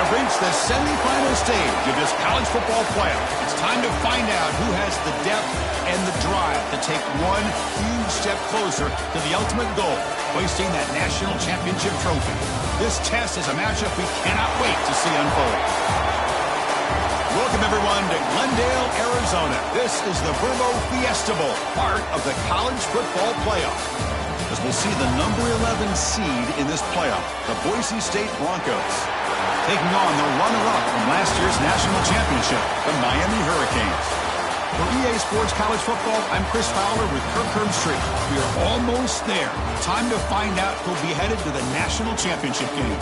reached the semifinal stage of this college football playoff. It's time to find out who has the depth and the drive to take one huge step closer to the ultimate goal, hoisting that national championship trophy. This test is a matchup we cannot wait to see unfold. Welcome, everyone, to Glendale, Arizona. This is the Fiesta Bowl, part of the college football playoff. As we'll see the number 11 seed in this playoff, the Boise State Broncos, taking on the runner-up from last year's national championship, the Miami Hurricanes. For EA Sports College Football, I'm Chris Fowler with Kirk Herbstreit. We are almost there. Time to find out who'll be headed to the national championship game.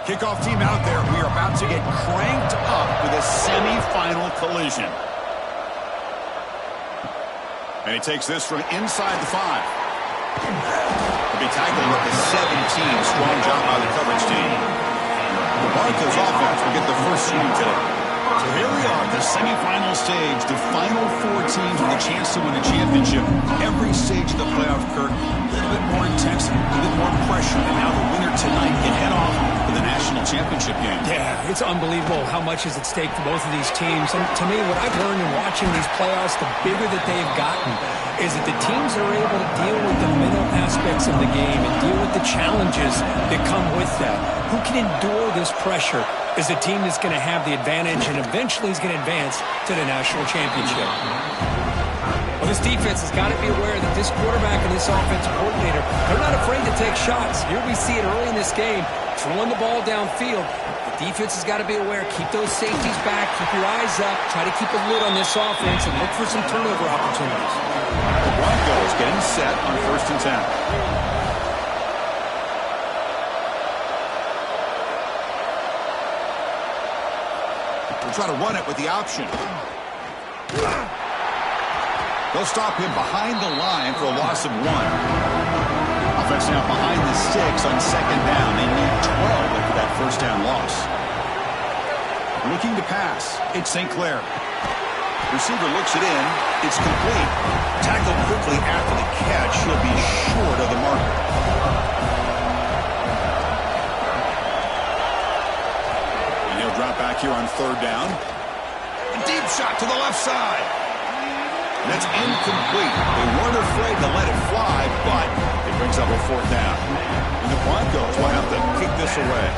Kickoff team out there. We are about to get cranked up with a semifinal collision. And he takes this from inside the 5. He'll be tackled with the 17. Strong job by the coverage team. The Broncos offense will get the first swing today. So here we are at the semifinal stage. The final 4 teams with a chance to win a championship. Every stage of the playoff, Kirk, a little bit more intensity, a little bit more pressure. And now the winner tonight can head off to the national championship game. Yeah, it's unbelievable how much is at stake for both of these teams. And to me, what I've learned in watching these playoffs, the bigger that they've gotten, is that the teams are able to deal with the mental aspects of the game and deal with the challenges that come with that. Who can endure this pressure is the team that's going to have the advantage and eventually is going to advance to the national championship. Well, this defense has got to be aware that this quarterback and this offensive coordinator, they're not afraid to take shots. Here we see it early in this game, throwing the ball downfield. The defense has got to be aware. Keep those safeties back. Keep your eyes up. Try to keep a lid on this offense and look for some turnover opportunities. The Broncos getting set on 1st and 10. Try to run it with the option. They'll stop him behind the line for a loss of 1. Offense now behind the sticks on 2nd down. They need 12 after that 1st down loss. Looking to pass. It's St. Clair. Receiver looks it in. It's complete. Tackled quickly after the catch. He'll be short of the marker. Drop back here on 3rd down. A deep shot to the left side. That's incomplete. They weren't afraid to let it fly, but it brings up a 4th down. And the Broncos will have to kick this away.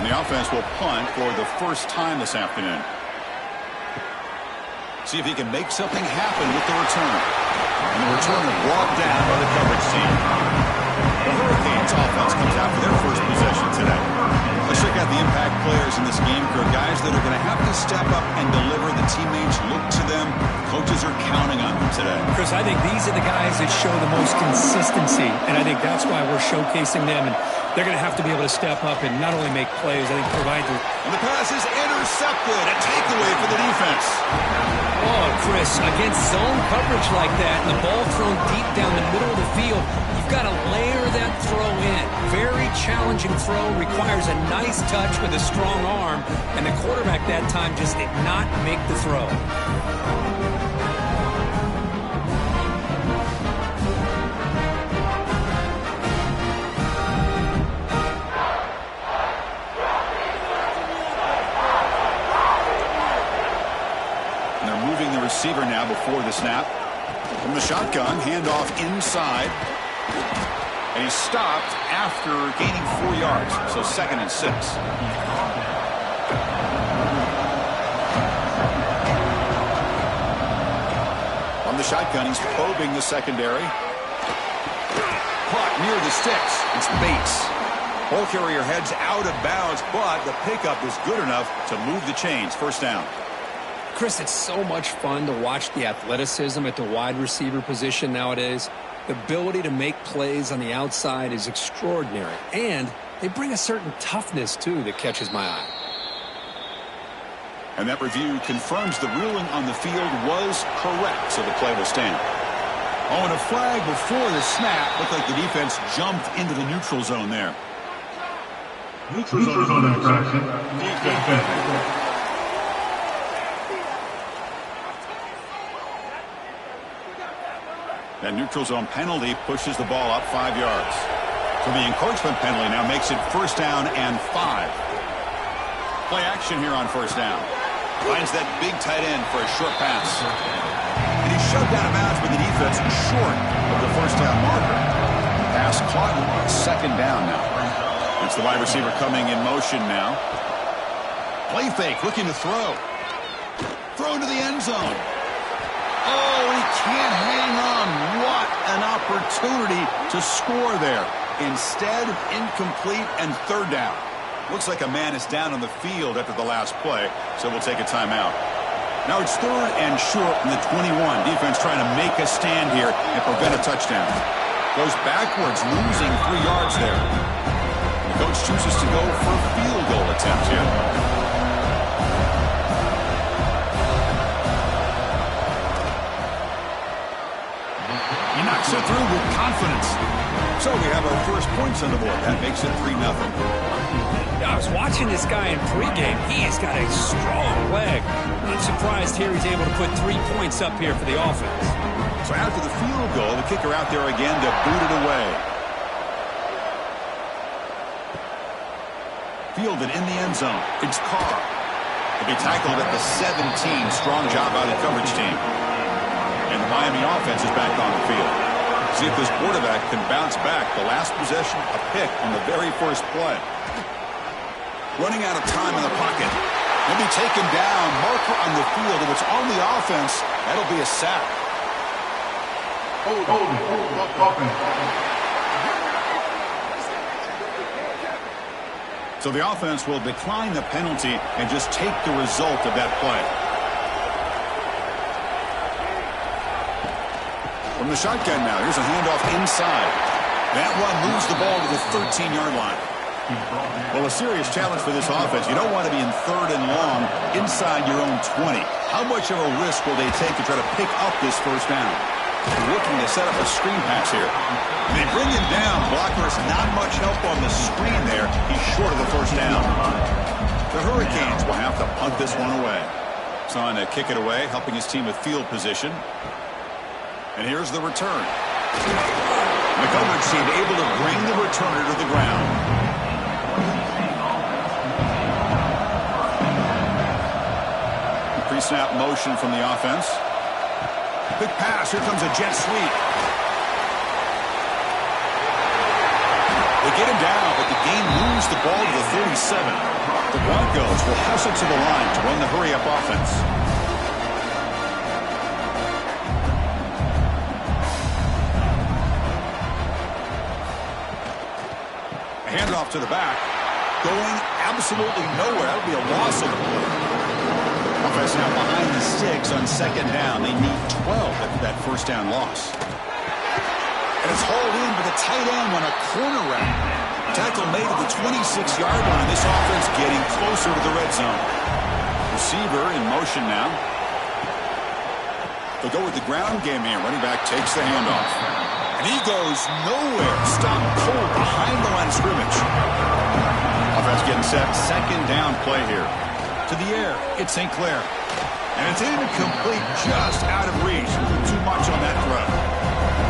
And the offense will punt for the first time this afternoon. See if he can make something happen with the return. And the return is brought down by the coverage team. The Hurricanes offense comes out for their first possession today. Let's check out the impact players in this game, Kirk. Guys that are going to have to step up and deliver. The teammates look to them. Coaches are counting on them today. Chris, I think these are the guys that show the most consistency, and I think that's why we're showcasing them. And they're going to have to be able to step up and not only make plays, I think provide the... And the pass is intercepted. A takeaway for the defense. Oh, Chris, against zone coverage like that and the ball thrown deep down the middle of the field, you've got to layer that throw in. Very challenging throw, requires a nice touch with a strong arm, and the quarterback that time just did not make the throw. Receiver now before the snap. From the shotgun, handoff inside. And he's stopped after gaining 4 yards. So 2nd and 6. From the shotgun, he's probing the secondary. Caught near the sticks. It's Bates. Ball carrier heads out of bounds, but the pickup is good enough to move the chains. 1st down. Chris, it's so much fun to watch the athleticism at the wide receiver position nowadays. The ability to make plays on the outside is extraordinary, and they bring a certain toughness, too, that catches my eye. And that review confirms the ruling on the field was correct, so the play will stand. Oh, and a flag before the snap. Looked like the defense jumped into the neutral zone there. Neutral zone infraction. Defense. That neutral zone penalty pushes the ball up 5 yards. So the encouragement penalty now makes it 1st down and 5. Play action here on 1st down. Finds that big tight end for a short pass. And he's shoved out of bounds with the defense short of the 1st down marker. Pass caught on 2nd down now. It's the wide receiver coming in motion now. Play fake, looking to throw. Throw into the end zone. Oh, he can't hang on. What an opportunity to score there. Instead, incomplete and 3rd down. Looks like a man is down on the field after the last play, so we'll take a timeout. Now it's 3rd and short from the 21. Defense trying to make a stand here and prevent a touchdown. Goes backwards, losing 3 yards there. The coach chooses to go for a field goal attempt here. He knocks it through with confidence. So we have our first points on the board. That makes it 3-0. I was watching this guy in pregame. He has got a strong leg. I'm surprised here he's able to put 3 points up here for the offense. So after the field goal, the kicker out there again to boot it away. Fielded in the end zone. It's Carr. He'll be tackled at the 17. Strong job by the coverage team. And the Miami offense is back on the field. See if this quarterback can bounce back. The last possession, a pick on the very first play. Running out of time in the pocket. He'll be taken down. Marker on the field. If it's on the offense, that'll be a sack. So the offense will decline the penalty and just take the result of that play. From the shotgun now, here's a handoff inside. That one moves the ball to the 13-yard line. Well, a serious challenge for this offense. You don't want to be in 3rd and long inside your own 20. How much of a risk will they take to try to pick up this 1st down? They're looking to set up a screen pass here. They bring him down. Blockers not much help on the screen there. He's short of the 1st down. The Hurricanes will have to punt this one away. It's on to kick it away, helping his team with field position. And here's the return. The coverage team able to bring the returner to the ground. Pre-snap motion from the offense. Quick pass. Here comes a jet sweep. They get him down, but the game moves the ball to the 37. The Broncos will hustle to the line to run the hurry-up offense. Handoff to the back. Going absolutely nowhere. That would be a loss of the play. Offense now behind the 6 on 2nd down. They need 12 after that 1st down loss. And it's hauled in with a tight end on a corner route. Tackle made at the 26-yard line. This offense getting closer to the red zone. Receiver in motion now. They'll go with the ground game here. Running back takes the handoff. And he goes nowhere. Stopped cold behind the line of scrimmage. Offense getting set. 2nd down play here. To the air. It's St. Clair. And it's incomplete, just out of reach. Too much on that throw.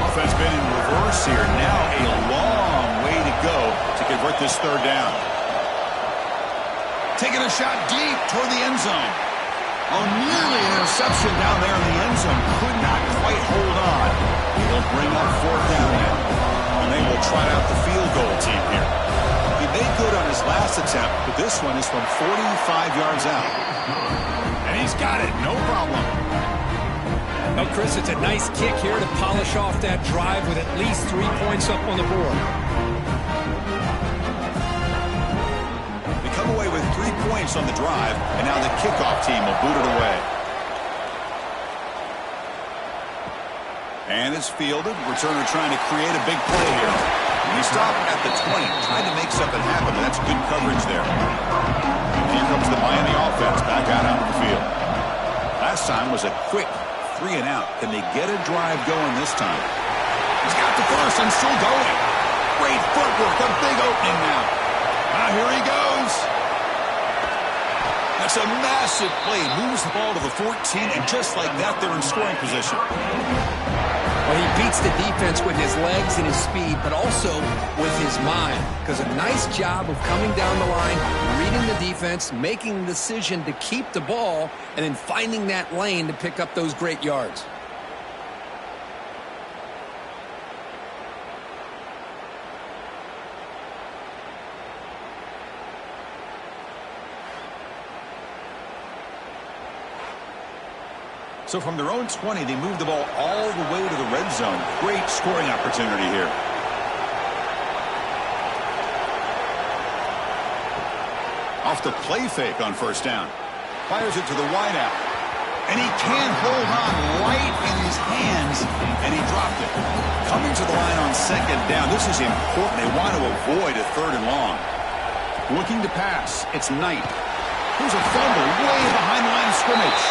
Offense been in reverse here. Now a long way to go to convert this 3rd down. Taking a shot deep toward the end zone. Oh, nearly an interception down there in the end zone. Could not quite hold on. They'll bring up 4th down now. And they will try out the field goal team here. He made good on his last attempt, but this one is from 45 yards out. And he's got it, no problem. Well, Chris, it's a nice kick here to polish off that drive with at least 3 points up on the board. They come away with 3 points on the drive, and now the kickoff team will boot it away. And it's fielded. Returner trying to create a big play here. He stopped at the 20, trying to make something happen, but that's good coverage there. And here comes the Miami offense back out onto the field. Last time was a quick 3 and out. Can they get a drive going this time? He's got the first and still going. Great footwork, a big opening now. Here he goes. That's a massive play. Moves the ball to the 14, and just like that, they're in scoring position. Well, he beats the defense with his legs and his speed, but also with his mind. Because a nice job of coming down the line, reading the defense, making the decision to keep the ball, and then finding that lane to pick up those great yards. So from their own 20, they move the ball all the way to the red zone. Great scoring opportunity here. Off the play fake on first down. Fires it to the wideout. And he can't hold on right in his hands. And he dropped it. Coming to the line on second down. This is important. They want to avoid a 3rd and long. Looking to pass. It's Knight. Here's a fumble way behind the line of scrimmage.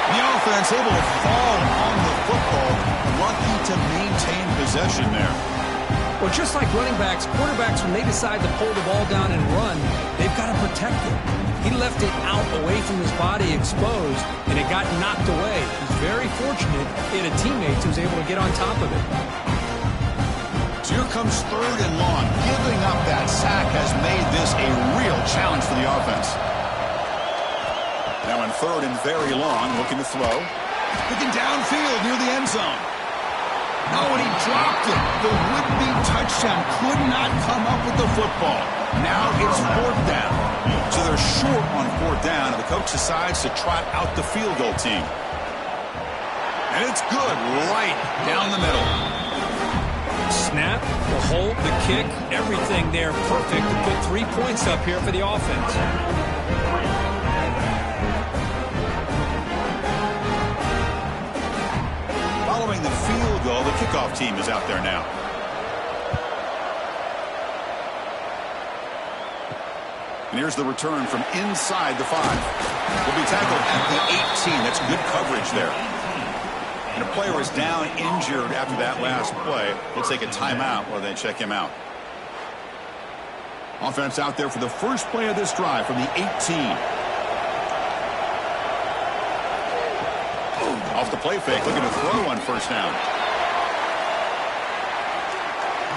The offense able to fall on the football. Lucky to maintain possession there. Well, just like running backs, quarterbacks, when they decide to pull the ball down and run, they've got to protect it. He left it out away from his body exposed, and it got knocked away. He's very fortunate he had a teammate who was able to get on top of it. So here comes 3rd and long. Giving up that sack has made this a real challenge for the offense. Now in 3rd and very long, looking to throw. Looking downfield near the end zone. Oh, and he dropped it. The would-be touchdown could not come up with the football. Now it's 4th down. So they're short on 4th down, and the coach decides to trot out the field goal team. And it's good right down the middle. Snap, the hold, the kick, everything there perfect to put 3 points up here for the offense. Following the field goal, the kickoff team is out there now. And here's the return from inside the 5. Will be tackled at the 18. That's good coverage there. And a player is down injured after that last play. He'll take a timeout while they check him out. Offense out there for the first play of this drive from the 18. Off the play fake, looking to throw on first down.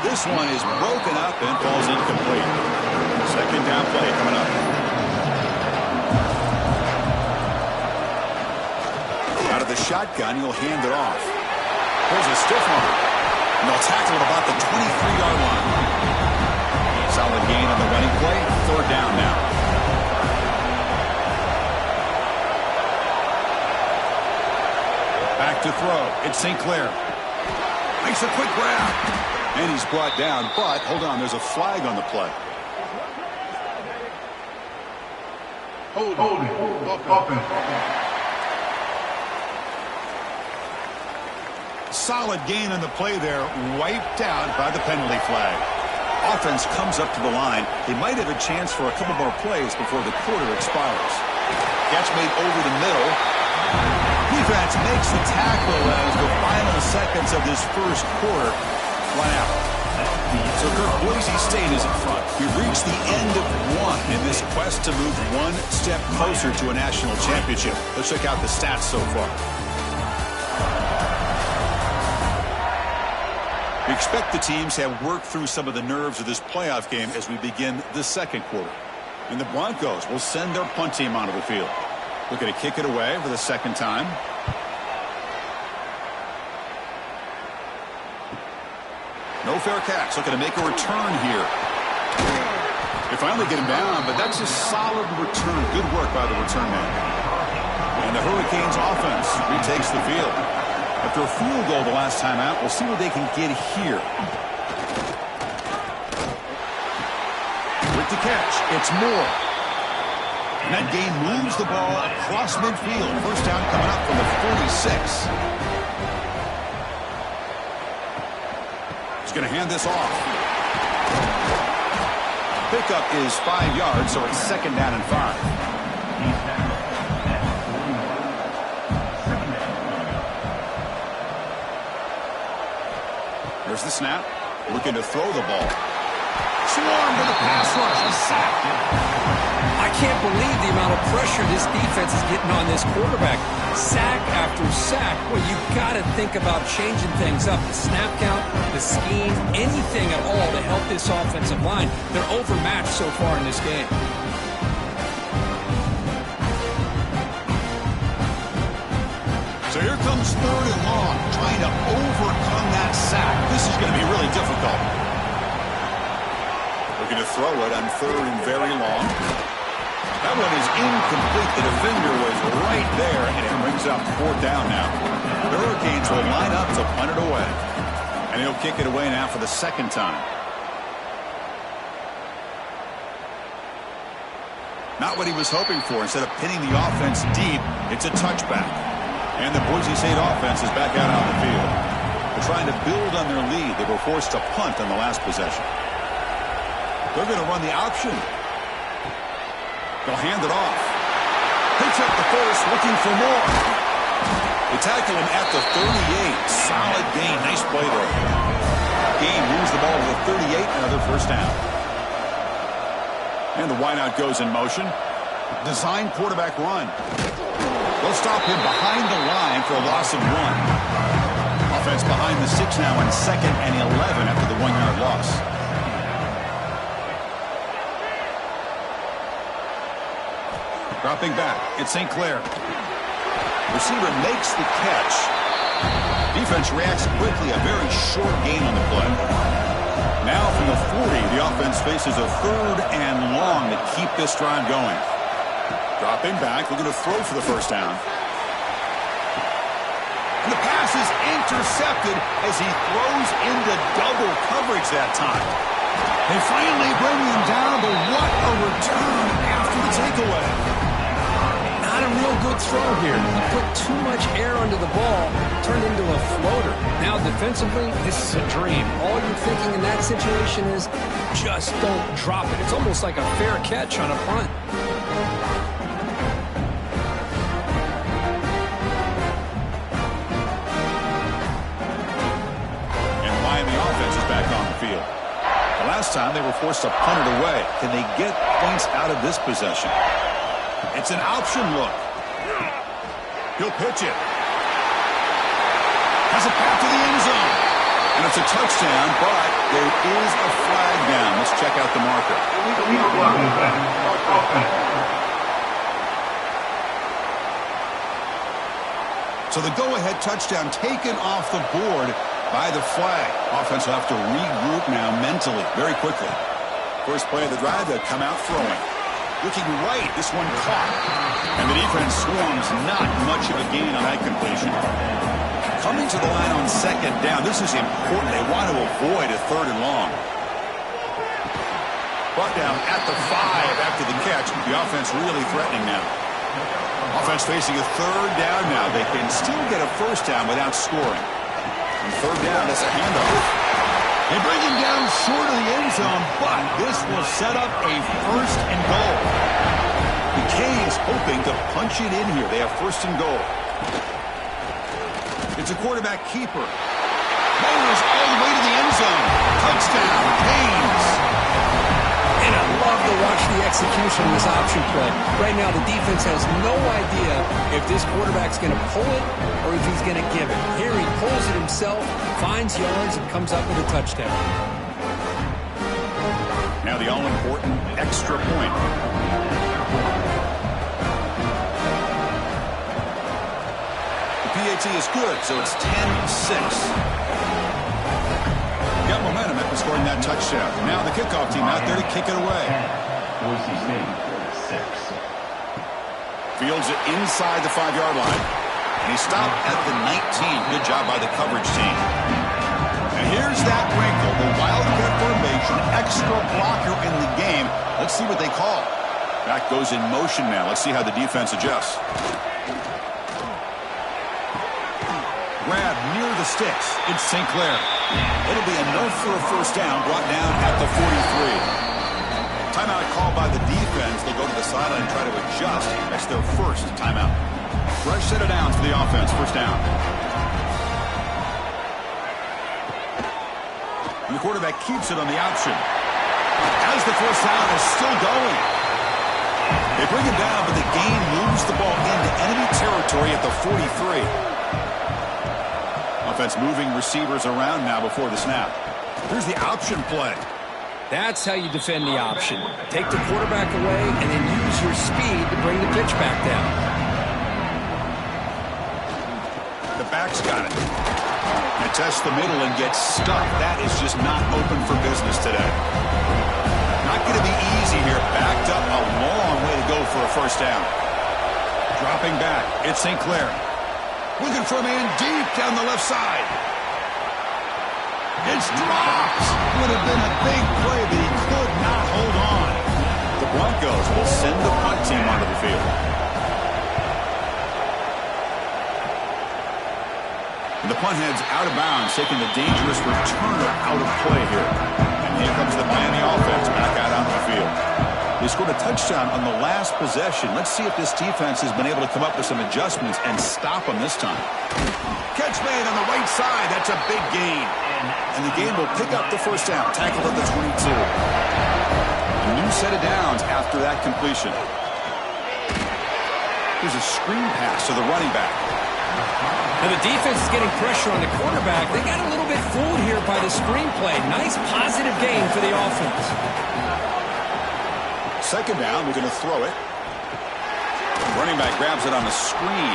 This one is broken up and falls incomplete. Second down play coming up. Out of the shotgun, he'll hand it off. Here's a stiff one. And they'll tackle it about the 23-yard line. Solid gain on the running play. 3rd down now. Back to throw. It's St. Clair. Makes a quick grab. And he's brought down, but hold on, there's a flag on the play. Holding. Offense. Solid gain on the play there, wiped out by the penalty flag. Offense comes up to the line. They might have a chance for a couple more plays before the quarter expires. Catch made over the middle. Defense makes the tackle as the final seconds of this first quarter run out. So Boise State is in front. We've reached the end of one in this quest to move one step closer to a national championship. Let's check out the stats so far. We expect the teams have worked through some of the nerves of this playoff game as we begin the second quarter. And the Broncos will send their punt team onto the field. Looking to kick it away for the second time. No fair catch. Looking to make a return here. They finally get him down, but that's a solid return. Good work by the return man. And the Hurricanes offense retakes the field. After a field goal the last time out, we'll see what they can get here. With the catch, it's Moore. And that gain moves the ball across midfield. First down coming up from the 46. He's going to hand this off. Pickup is 5 yards, so it's 2nd down and 5. There's the snap. Looking to throw the ball. Swarmed with a pass rush. A sack. I can't believe the amount of pressure this defense is getting on this quarterback. Sack after sack. Well, you got to think about changing things up. The snap count, the scheme, anything at all to help this offensive line. They're overmatched so far in this game. So here comes 3rd and long, trying to overcome that sack. This is going to be really difficult. Looking to throw it on 3rd and very long. That one is incomplete. The defender was right there, and it brings up 4th down now. The Hurricanes will line up to punt it away. And he'll kick it away now for the 2nd time. Not what he was hoping for. Instead of pinning the offense deep, it's a touchback. And the Boise State offense is back out on the field. They're trying to build on their lead. They were forced to punt on the last possession. They're going to run the option. They'll hand it off. Picks up the first, looking for more. They tackle him at the 38. Solid gain. Nice play there. Game moves the ball to the 38. Another 1st down. And the wideout goes in motion. Design quarterback run. They'll stop him behind the line for a loss of 1. Offense behind the 6 now on 2nd and 11 after the 1-yard loss. Dropping back, it's St. Clair. Receiver makes the catch. Defense reacts quickly, a very short gain on the play. Now from the 40, the offense faces a 3rd and long to keep this drive going. Dropping back, looking to throw for the 1st down. And the pass is intercepted as he throws into double coverage that time. They finally bring him down, but what a return after the takeaway. Not a real good throw here. He put too much air under the ball, turned into a floater. Now defensively, this is a dream. All you're thinking in that situation is just don't drop it. It's almost like a fair catch on a punt. And Miami offense is back on the field. The last time they were forced to punt it away. Can they get points out of this possession? It's an option look. He'll pitch it. Has it back to the end zone. And it's a touchdown, but there is a flag down. Let's check out the marker. So the go-ahead touchdown taken off the board by the flag. Offense will have to regroup now mentally very quickly. First play of the drive, they'll come out throwing. Looking right, this one caught. And the defense swarms, not much of a gain on that completion. Coming to the line on 2nd down, this is important. They want to avoid a 3rd and long. Brought down at the 5 after the catch. The offense really threatening now. Offense facing a 3rd down now. They can still get a 1st down without scoring. And 3rd down, that's a handoff. They bring him down short of the end zone, but this will set up a 1st and goal. The Canes hoping to punch it in here. They have 1st and goal. It's a quarterback keeper. Motors all the way to the end zone. Touchdown, Canes. And I love to watch the execution of this option play. Right now, the defense has no idea if this quarterback's going to pull it or if he's going to give it. Here he pulls it himself, finds yards, and comes up with a touchdown. Now the all-important extra point. The PAT is good, so it's 10-6. Got momentum after scoring that touchdown. Now the kickoff team out there to kick it away. Boise State, 6. Fields it inside the 5-yard line. And he stopped at the 19. Good job by the coverage team. And here's that wrinkle. The Wildcat formation, extra blocker in the game. Let's see what they call. Back goes in motion now. Let's see how the defense adjusts. Grab near the the sticks. It's St. Clair. It'll be enough for a first down, brought down at the 43. Timeout called by the defense. They'll go to the sideline and try to adjust. That's their first timeout. Fresh set of downs for the offense. First down. And the quarterback keeps it on the option. As the first down is still going. They bring him down, but the gain moves the ball into enemy territory at the 43. Offense moving receivers around now before the snap. Here's the option play. That's how you defend the option. Take the quarterback away and then use your speed to bring the pitch back down. The back's got it. They test the middle and get stuck. That is just not open for business today. Not going to be easy here. Backed up a long way to go for a first down. Dropping back. It's St. Clair. Looking for a man deep down the left side. It's dropped. Would have been a big play, but he could not hold on. The Broncos will send the punt team onto the field. And the punt heads out of bounds, taking the dangerous returner out of play here. And here comes the Miami offense back out onto the field. They scored a touchdown on the last possession. Let's see if this defense has been able to come up with some adjustments and stop them this time. Catch made on the right side. That's a big gain. And the game will pick up the first down. Tackled at the 22. A new set of downs after that completion. Here's a screen pass to the running back. Now the defense is getting pressure on the quarterback. They got a little bit fooled here by the screenplay. Nice positive gain for the offense. Second down, we're going to throw it. Running back grabs it on the screen.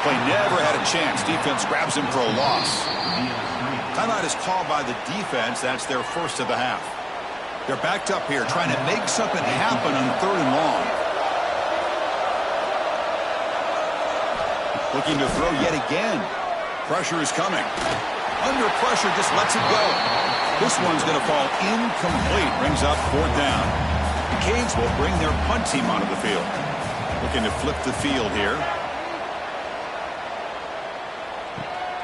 Play never had a chance. Defense grabs him for a loss. Timeout is called by the defense. That's their first of the half. They're backed up here trying to make something happen on third and long. Looking to throw yet again. Pressure is coming. Under pressure, just lets it go. This one's going to fall incomplete. Brings up fourth down. The Canes will bring their punt team onto the field. Looking to flip the field here.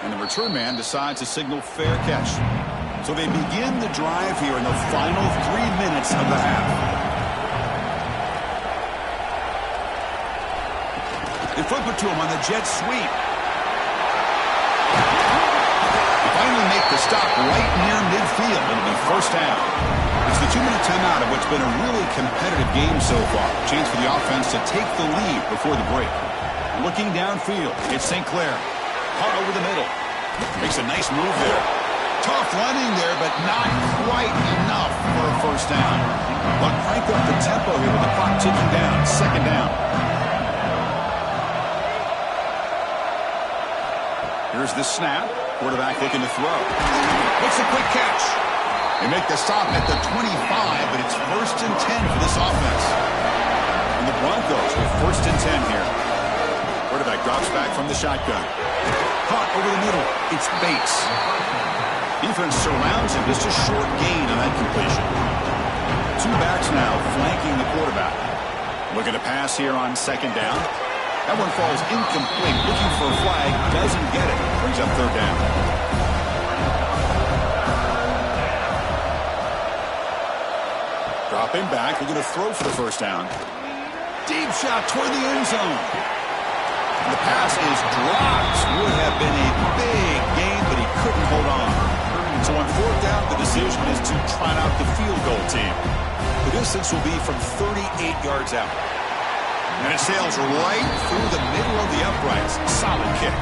And the return man decides to signal fair catch. So they begin the drive here in the final 3 minutes of the half. They flip it to him on the jet sweep. Finally make the stop right near midfield. It'll be first down. It's the 2-minute timeout of what's been a really competitive game so far. Chance for the offense to take the lead before the break. Looking downfield, it's St. Clair. Caught over the middle. Makes a nice move there. Tough running there, but not quite enough for a first down. But crank up the tempo here with the clock ticking down. Second down. Here's the snap. Quarterback looking to throw. Makes a quick catch. They make the stop at the 25, but it's first and 10 for this offense. And the Broncos with first and 10 here. Quarterback drops back from the shotgun. Caught over the middle. It's Bates. Defense surrounds him. Just a short gain on that completion. Two backs now flanking the quarterback. Looking to pass here on second down. That one falls incomplete. Looking for a flag. Doesn't get it. Brings up third down. Dropping back. We're going to throw for the first down. Deep shot toward the end zone. And the pass is dropped. Would have been a big gain, but he couldn't hold on. So on fourth down, the decision is to trot out the field goal team. The distance will be from 38 yards out. And it sails right through the middle of the uprights. Solid kick.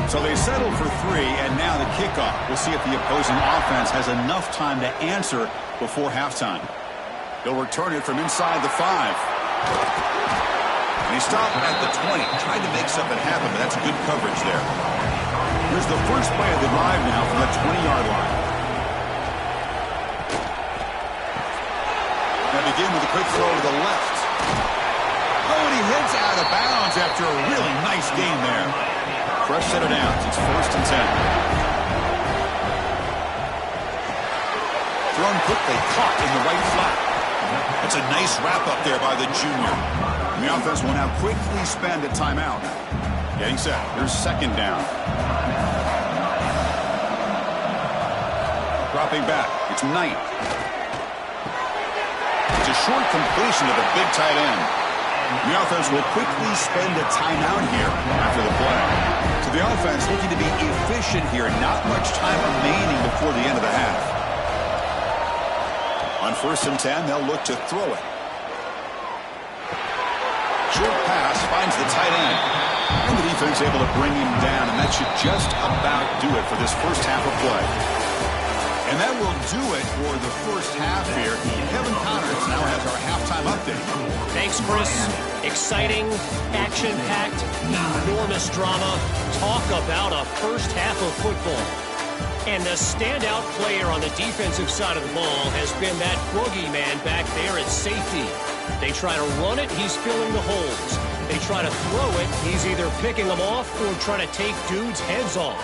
So they settle for three, and now the kickoff. We'll see if the opposing offense has enough time to answer before halftime. They'll return it from inside the 5. And he stopped at the 20. Tried to make something happen, but that's good coverage there. Here's the first play of the drive now from the 20-yard line. Now begin with a quick throw to the left. Oh, and he heads out of bounds after a really nice game there. Fresh set of downs. It's first and 10. Thrown quickly, caught in the right flat. That's a nice wrap-up there by the junior. The offense will now quickly spend a timeout. Getting set. Here's second down. Dropping back. It's Knight. It's a short completion to the big tight end. The offense will quickly spend a timeout here after the play. So the offense looking to be efficient here. Not much time remaining before the end of the half. On 1st and 10, they'll look to throw it. Short pass finds the tight end. And the defense able to bring him down, and that should just about do it for this first half of play. And that will do it for the first half here. Kevin Connors now has our halftime update. Thanks, Chris. Exciting, action-packed, enormous drama. Talk about a first half of football. And the standout player on the defensive side of the ball has been that boogeyman back there at safety. They try to run it, he's filling the holes. They try to throw it, he's either picking them off or trying to take dudes' heads off.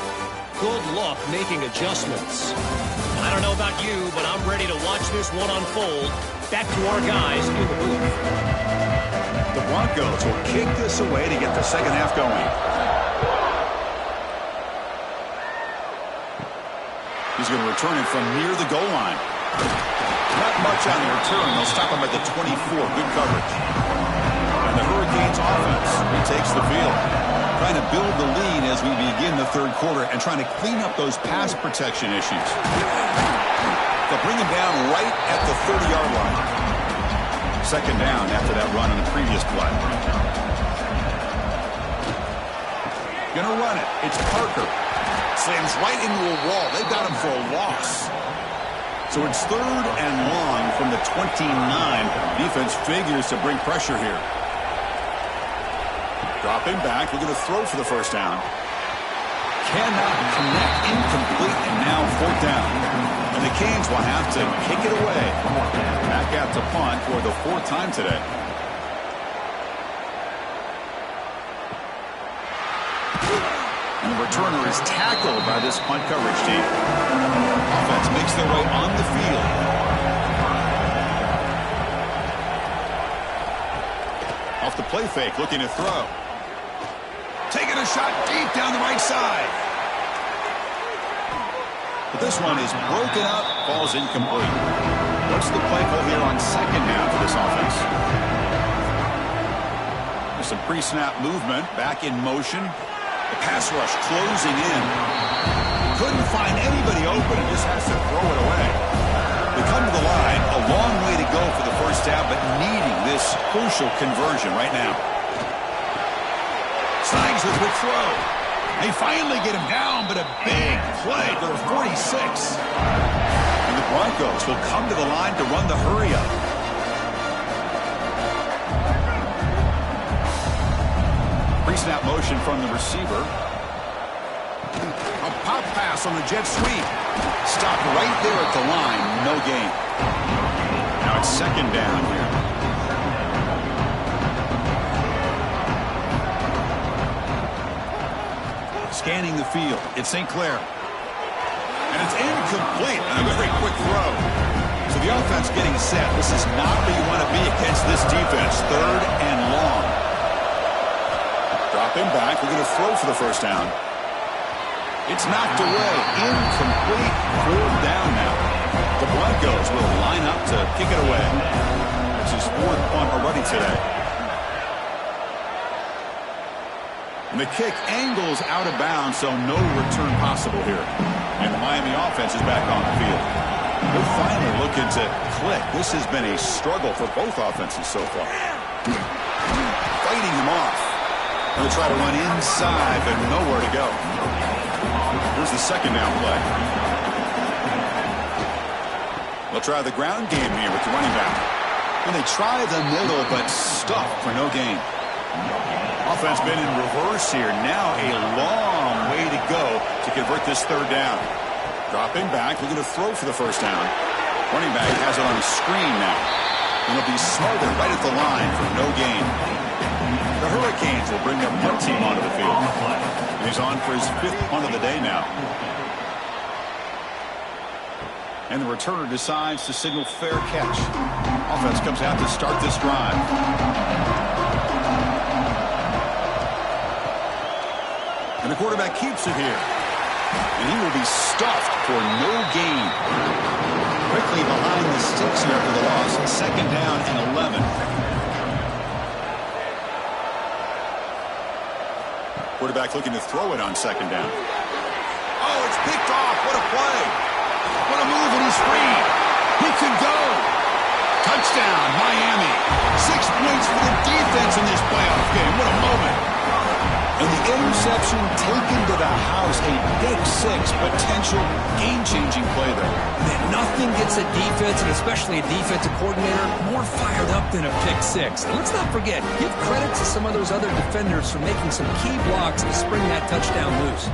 Good luck making adjustments. I don't know about you, but I'm ready to watch this one unfold. Back to our guys in the booth. The Broncos will kick this away to get the second half going. He's going to return it from near the goal line. Not much on the return. They'll stop him at the 24. Good coverage. And the Hurricanes offense retakes the field. Trying to build the lead as we begin the third quarter and trying to clean up those pass protection issues. They'll bring him down right at the 30-yard line. Second down after that run on the previous play. Gonna run it. It's Parker. Slams right into a wall. They've got him for a loss. So it's third and long from the 29. Defense figures to bring pressure here. Dropping back. We're going to throw for the first down. Cannot connect. Incomplete. And now fourth down. And the Canes will have to kick it away. Back out to punt for the fourth time today. And the returner is tackled by this punt coverage team. Offense makes their way on the field. Off the play fake, looking to throw. Taking a shot deep down the right side. But this one is broken up, falls incomplete. What's the play call here on second down for this offense? There's some pre-snap movement, back in motion. The pass rush closing in. Couldn't find anybody open and just has to throw it away. They come to the line, a long way to go for the first down, but needing this crucial conversion right now. Signs with a quick throw. They finally get him down, but a big play for the 46. And the Broncos will come to the line to run the hurry up. Pre-snap motion from the receiver. A pop pass on the jet sweep. Stopped right there at the line. No gain. Now it's second down here. Scanning the field. It's St. Clair. And it's incomplete. And a very quick throw. So the offense getting set. This is not where you want to be against this defense. Third and long. Dropping back. We're going to throw for the first down. It's knocked away. Incomplete. Fourth down now. The Broncos will line up to kick it away. That's his fourth punt already today. And the kick angles out of bounds, so no return possible here. And the Miami offense is back on the field. They're finally looking to click. This has been a struggle for both offenses so far. Fighting him off. They'll try to run inside, but nowhere to go. Here's the second down play. They'll try the ground game here with the running back. And they try the middle, but stuffed for no gain. Offense been in reverse here. Now a long way to go to convert this third down. Dropping back. We're going to throw for the first down. Running back has it on a screen now. And he'll be smothered right at the line for no gain. The Hurricanes will bring their punt team onto the field. And he's on for his fifth punt of the day now. And the returner decides to signal fair catch. Offense comes out to start this drive. And the quarterback keeps it here. And he will be stuffed for no gain. Quickly behind the sticks here for the loss. Second down and 11. Quarterback looking to throw it on second down. Oh, it's picked off. What a play. What a move, and he's free. He could go. Touchdown, Miami. 6 points for the defense in this playoff game. What a moment. And the interception taken to the house. A big 6 potential game-changing play there. Man, nothing gets a defense, and especially a defensive coordinator, more fired up than a pick 6. And let's not forget, give credit to some of those other defenders for making some key blocks to spring that touchdown loose.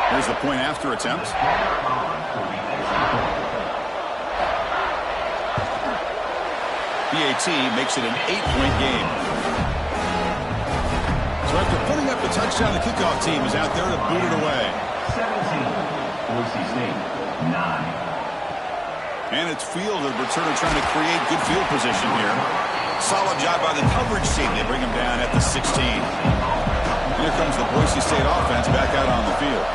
Here's the point after attempt. PAT makes it an 8-point game. So after putting up the touchdown, the kickoff team is out there to boot it away. 17, Boise State, 9. And it's field, the returner trying to create good field position here. Solid job by the coverage team. They bring him down at the 16. Here comes the Boise State offense back out on the field.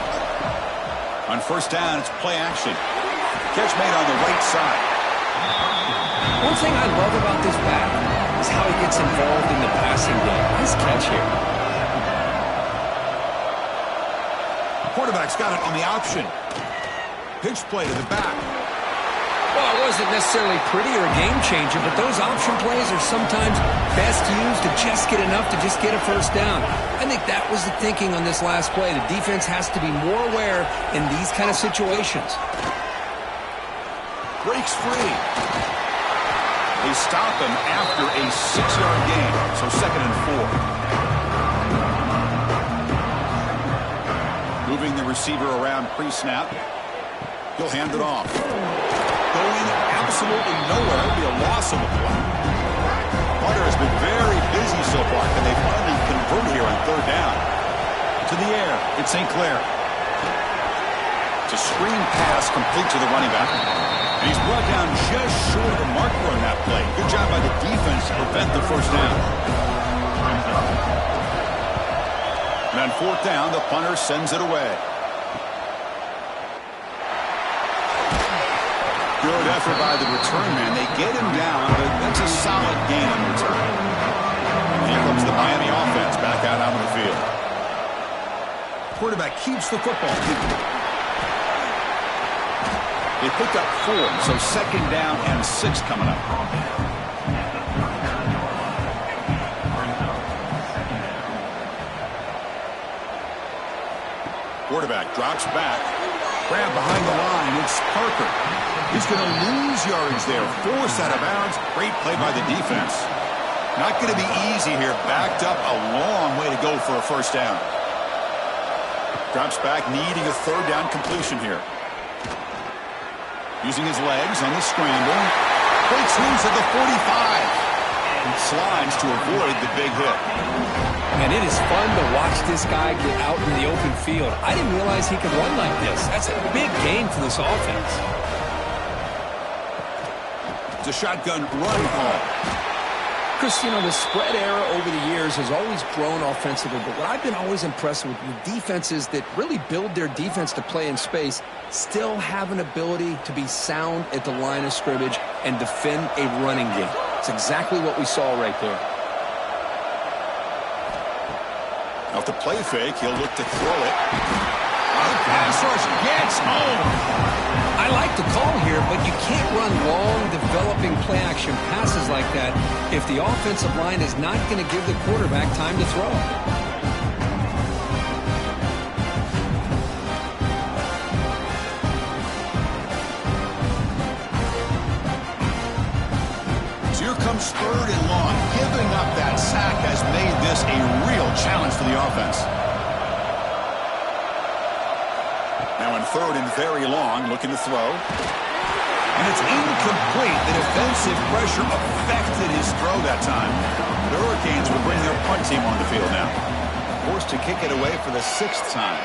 On first down, it's play action. Catch made on the right side. One thing I love about this back is how he gets involved in the passing game. Nice catch here. Quarterback's got it on the option. Pitch play to the back. Well, it wasn't necessarily pretty or a game changer, but those option plays are sometimes best used to just get enough to just get a first down. I think that was the thinking on this last play. The defense has to be more aware in these kind of situations. Breaks free. They stop him after a 6-yard gain, so 2nd and 4. Moving the receiver around pre-snap. He'll hand it off. Going absolutely nowhere. It'll be a loss of a play. Carter has been very busy so far. Can they finally convert here on third down? To the air. It's St. Clair. It's a screen pass complete to the running back. And he's brought down just short of the marker on that play. Good job by the defense to prevent the first down. And on fourth down, the punter sends it away. Good effort by the return man. They get him down, but that's a solid gain on return. And here comes the Miami offense back out onto the field. Quarterback keeps the football. They pick up 4, so 2nd down and 6 coming up. Quarterback drops back. Grab behind the line. It's Parker. He's going to lose yardage there. Forced out of bounds. Great play by the defense. Not going to be easy here. Backed up a long way to go for a first down. Drops back, needing a third down completion here. Using his legs on the scramble. Breaks loose at the 45. And slides to avoid the big hit. And it is fun to watch this guy get out in the open field. I didn't realize he could run like this. That's a big gain for this offense. It's a shotgun run call. Chris, you know, the spread era over the years has always grown offensively, but what I've been always impressed with defenses that really build their defense to play in space still have an ability to be sound at the line of scrimmage and defend a running game. It's exactly what we saw right there. Off the play fake, he'll look to throw it. Pass rush gets home. I like the call here, but you can't run long, developing play-action passes like that if the offensive line is not going to give the quarterback time to throw. So here comes 3rd and long. Giving up that sack has made this a real challenge for the offense. Now in 3rd and very long, looking to throw. And it's incomplete. The defensive pressure affected his throw that time. The Hurricanes will bring their punt team on the field now. Forced to kick it away for the 6th time.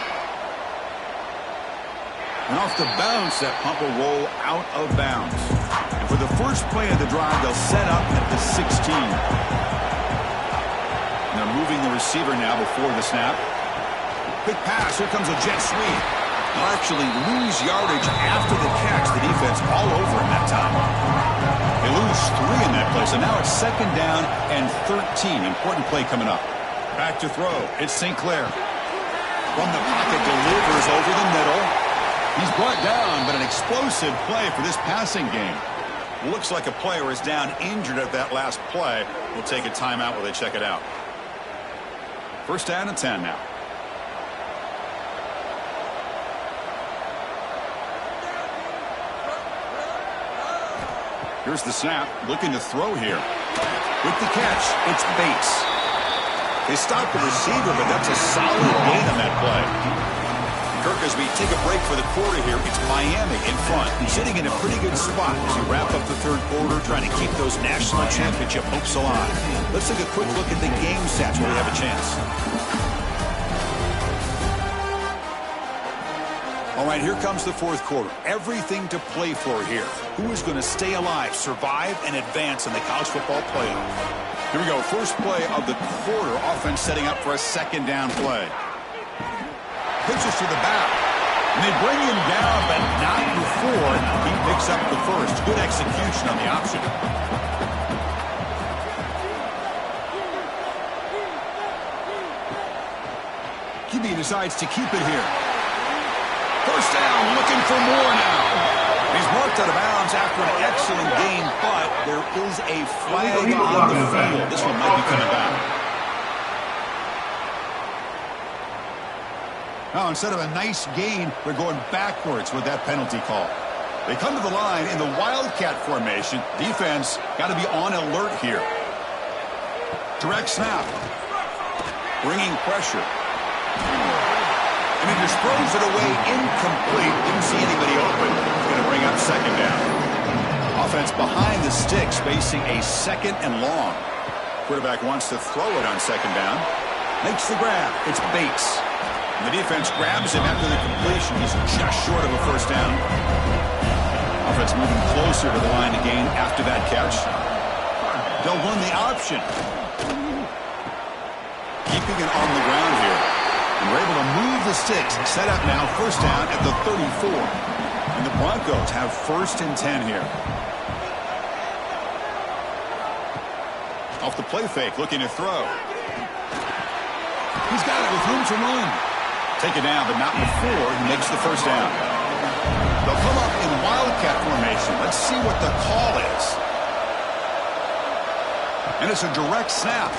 And off the bounce, that punt will roll out of bounds. And for the first play of the drive, they'll set up at the 16. And they're moving the receiver now before the snap. Quick pass. Here comes a jet sweep. They'll actually lose yardage after the catch. The defense all over him that time. They lose 3 in that play, so now it's 2nd down and 13. Important play coming up. Back to throw. It's St. Clair. From the pocket, delivers over the middle. He's brought down, but an explosive play for this passing game. Looks like a player is down injured at that last play. We'll take a timeout while they check it out. 1st down and 10 now. Here's the snap, looking to throw here. With the catch, it's Bates. They stopped the receiver, but that's a solid gain on that play. Kirk, as we take a break for the quarter here, it's Miami in front. Sitting in a pretty good spot as we wrap up the 3rd quarter, trying to keep those national championship hopes alive. Let's take a quick look at the game stats where we have a chance. All right, here comes the 4th quarter. Everything to play for here. Who is going to stay alive, survive, and advance in the college football playoff? Here we go. First play of the quarter. Offense setting up for a 2nd down play. Pitches to the back. And they bring him down, but not before he picks up the first. Good execution on the option. QB decides to keep it here. 1st down, looking for more now. He's marked out of bounds after an excellent gain, but there is a flag on the field. This one might be coming back. Now, instead of a nice gain, they're going backwards with that penalty call. They come to the line in the Wildcat formation. Defense got to be on alert here. Direct snap. Bringing pressure. And he just throws it away incomplete. Didn't see anybody open. He's going to bring up 2nd down. Offense behind the sticks, facing a 2nd and long. Quarterback wants to throw it on 2nd down. Makes the grab. It's Bates. And the defense grabs him after the completion. He's just short of a 1st down. Offense moving closer to the line to gain after that catch. They'll run the option. Keeping it on the ground here. And we're able to move the sticks. Set up now, 1st down at the 34. And the Broncos have 1st and 10 here. Off the play fake, looking to throw. He's got it with room to run. Take it down, but not before he makes the 1st down. They'll come up in Wildcat formation. Let's see what the call is. And it's a direct snap.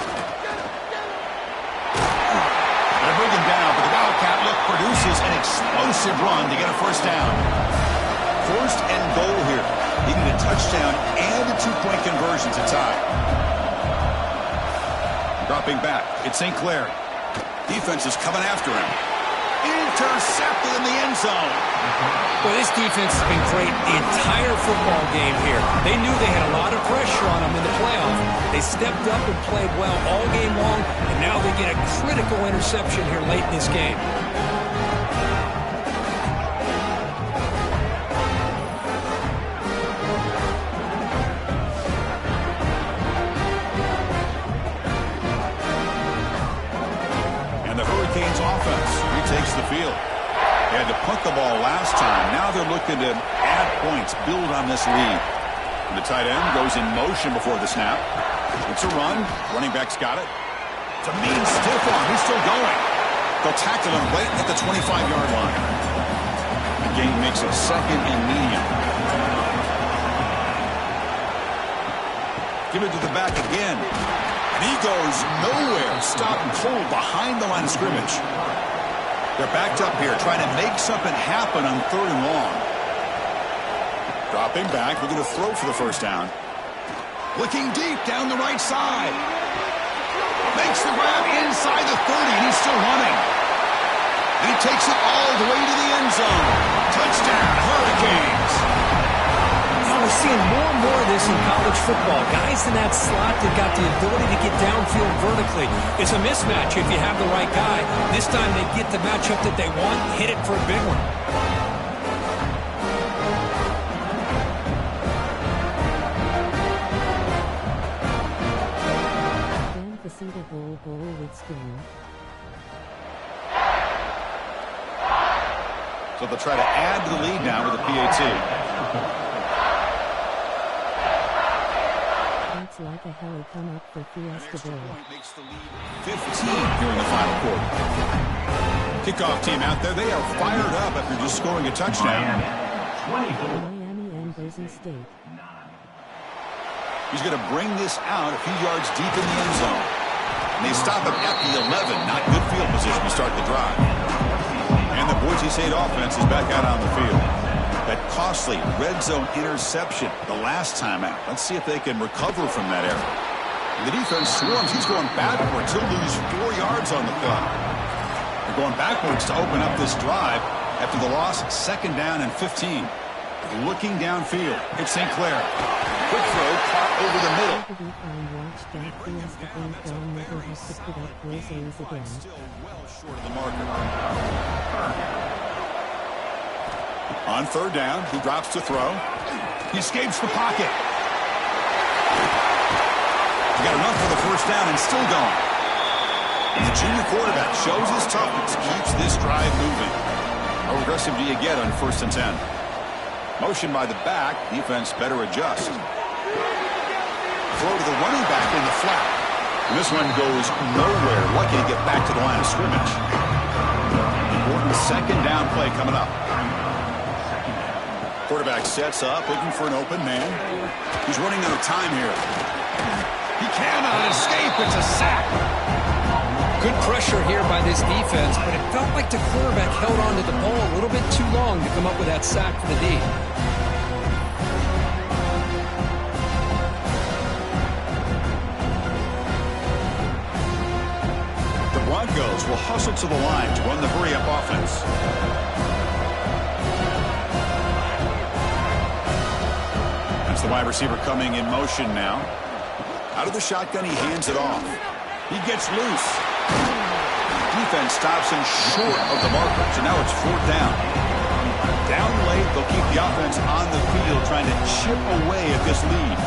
They bring him down, but the Wildcat look produces an explosive run to get a 1st down. 1st and goal here. Needing a touchdown and a 2-point conversion to tie. Dropping back, it's St. Clair. Defense is coming after him. Intercepted in the end zone. Well, this defense has been great the entire football game here. They knew they had a lot of pressure on them in the playoff. They stepped up and played well all game long, and now they get a critical interception here late in this game. Hurricanes offense retakes the field. They had to punt the ball last time. Now they're looking to add points, build on this lead. And the tight end goes in motion before the snap. It's a run. Running back's got it. It's a mean stiff arm. He's still going. They'll tackle him right at the 25-yard line. The game makes it 2nd and medium. Give it to the back again. And he goes nowhere. Stop and pull behind the line of scrimmage. They're backed up here, trying to make something happen on 3rd and long. Dropping back, looking to throw for the 1st down. Looking deep down the right side. Makes the grab inside the 30, and he's still running. And he takes it all the way to the end zone. Touchdown, Hurricanes. Now we're seeing more and more of this in college football. Guys in that slot that got the ability to get downfield vertically. It's a mismatch if you have the right guy. This time they get the matchup that they want, hit it for a big one. So they'll try to add to the lead now with a PAT. It's like a heli come up for Fiesta Bowl. Makes the lead 15 here in the final quarter. Kickoff team out there. They are fired up after just scoring a touchdown. Miami and Boise State. He's going to bring this out a few yards deep in the end zone. And they stop him at the 11. Not good field position to start the drive. And the Boise State offense is back out on the field. That costly red zone interception the last time out. Let's see if they can recover from that error. The defense swarms. He's going backwards. He'll lose 4 yards on the play. They're going backwards to open up this drive after the loss. 2nd down and 15. Looking downfield. It's St. Clair. Quick throw caught over the middle. Still well short of the marker. On 3rd down, he drops to throw. He escapes the pocket. He got enough for the 1st down and still going. And the junior quarterback shows his toughness, keeps this drive moving. How aggressive do you get on 1st and 10? Motion by the back. Defense better adjust. Throw to the running back in the flat. And this one goes nowhere. Lucky to get back to the line of scrimmage. Important 2nd down play coming up. Quarterback sets up, looking for an open man. He's running out of time here. He cannot escape. It's a sack. Good pressure here by this defense, but it felt like the quarterback held on to the ball a little bit too long to come up with that sack for the D. The Broncos will hustle to the line to run the hurry-up offense. That's the wide receiver coming in motion now. Out of the shotgun, he hands it off. He gets loose. Defense stops him short of the marker, so now it's 4th down. Down late, they'll keep the offense on the field, trying to chip away at this lead.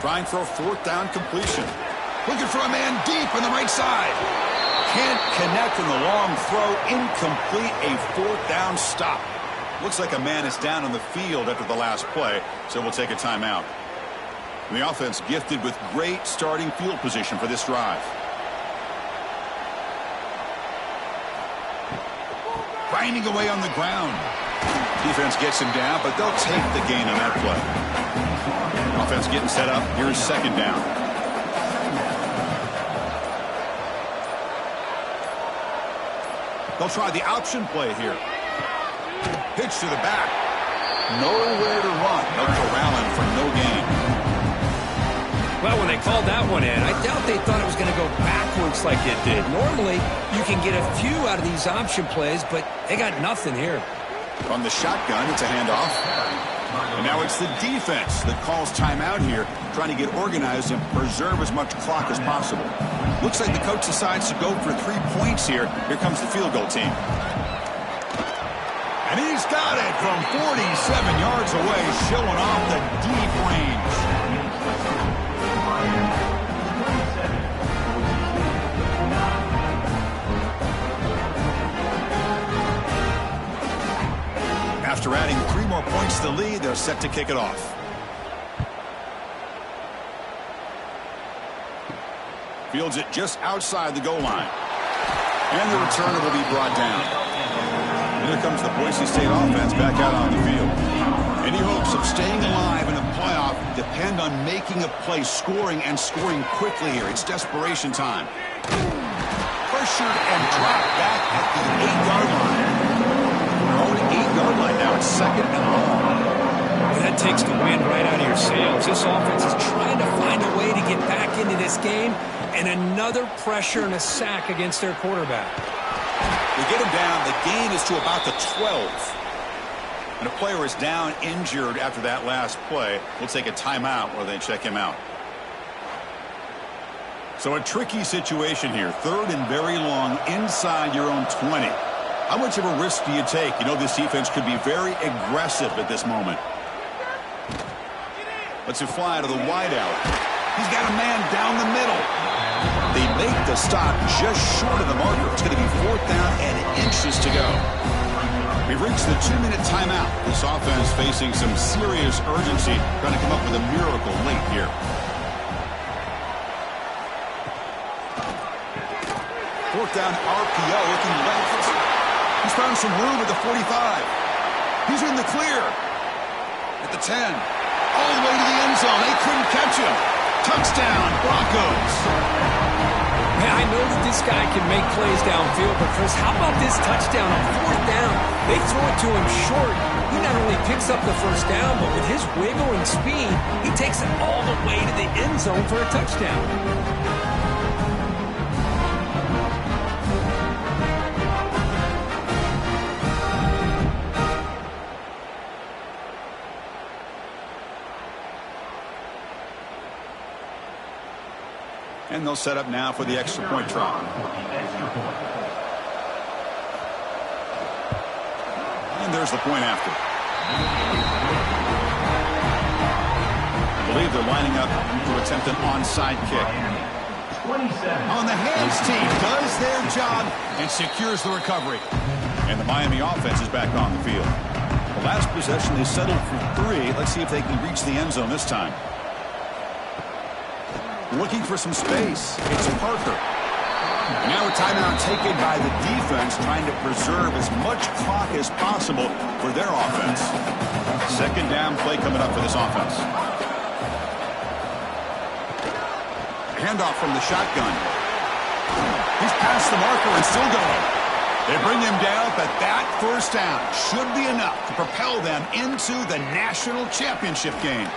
Trying for a 4th down completion. Looking for a man deep on the right side. Can't connect on the long throw. Incomplete, a 4th down stop. Looks like a man is down on the field after the last play, so we'll take a timeout. The offense gifted with great starting field position for this drive. Grinding away on the ground. Defense gets him down, but they'll take the gain on that play. Offense getting set up. Here's 2nd down. They'll try the option play here. Pitch to the back. Nowhere to run. They'll corral him for no gain. Well, when they called that one in, I doubt they thought it was going to go backwards like it did. Normally, you can get a few out of these option plays, but they got nothing here. From the shotgun, it's a handoff. And now it's the defense that calls timeout here, trying to get organized and preserve as much clock as possible. Looks like the coach decides to go for 3 points here. Here comes the field goal team. And he's got it from 47 yards away, showing off the deep range. After adding 3 more points to the lead, they're set to kick it off. Fields it just outside the goal line. And the returner will be brought down. And here comes the Boise State offense back out on the field. Any hopes of staying alive in the playoff depend on making a play, scoring and scoring quickly here. It's desperation time. Pressured and dropped back at the 8-yard line. Their own 8-yard line now. It's 2nd and long. Well, that takes the wind right out of your sails. This offense is trying to find a way to get back into this game, and another pressure and a sack against their quarterback. They get him down. The gain is to about the 12. And a player is down injured after that last play. We'll take a timeout while they check him out. So a tricky situation here. 3rd and very long inside your own 20. How much of a risk do you take? You know this defense could be very aggressive at this moment. Let's it fly to the wideout. He's got a man down the middle. They make the stop just short of the marker. It's going to be 4th down and inches to go. We've reached the 2-minute timeout. This offense facing some serious urgency, trying to come up with a miracle late here. 4th down RPO looking left. He's found some room at the 45. He's in the clear. At the 10. All the way to the end zone. They couldn't catch him. Touchdown, Broncos. Man, I know that this guy can make plays downfield, but Chris, how about this touchdown on 4th down? They throw it to him short. He not only picks up the 1st down, but with his wiggle and speed, he takes it all the way to the end zone for a touchdown. And they'll set up now for the extra point try. And there's the point after. I believe they're lining up to attempt an onside kick. On the hands team does their job and secures the recovery. And the Miami offense is back on the field. The last possession they settled for 3. Let's see if they can reach the end zone this time. Looking for some space. It's Parker. Now a timeout taken by the defense, trying to preserve as much clock as possible for their offense. 2nd down play coming up for this offense. Handoff from the shotgun. He's past the marker and still going. They bring him down, but that 1st down should be enough to propel them into the national championship game.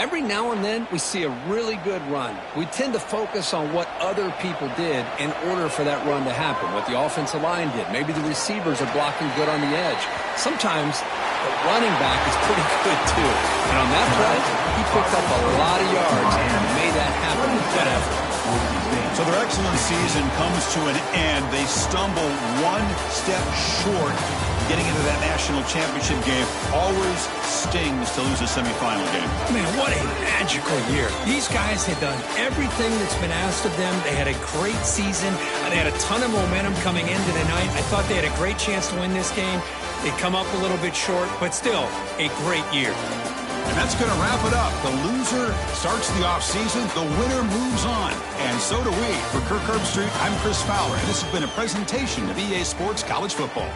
Every now and then, we see a really good run. We tend to focus on what other people did in order for that run to happen, what the offensive line did. Maybe the receivers are blocking good on the edge. Sometimes the running back is pretty good, too. And on that play, he picked up a lot of yards and made that happen with good effort. So their excellent season comes to an end. They stumble 1 step short getting into that national championship game. Always stings to lose a semifinal game. Man, what a magical year. These guys had done everything that's been asked of them. They had a great season. They had a ton of momentum coming into the night. I thought they had a great chance to win this game. They come up a little bit short, but still a great year. And that's going to wrap it up. The loser starts the offseason. The winner moves on. And so do we. For Kirk Herbstreit, I'm Chris Fowler. And this has been a presentation of EA Sports College Football.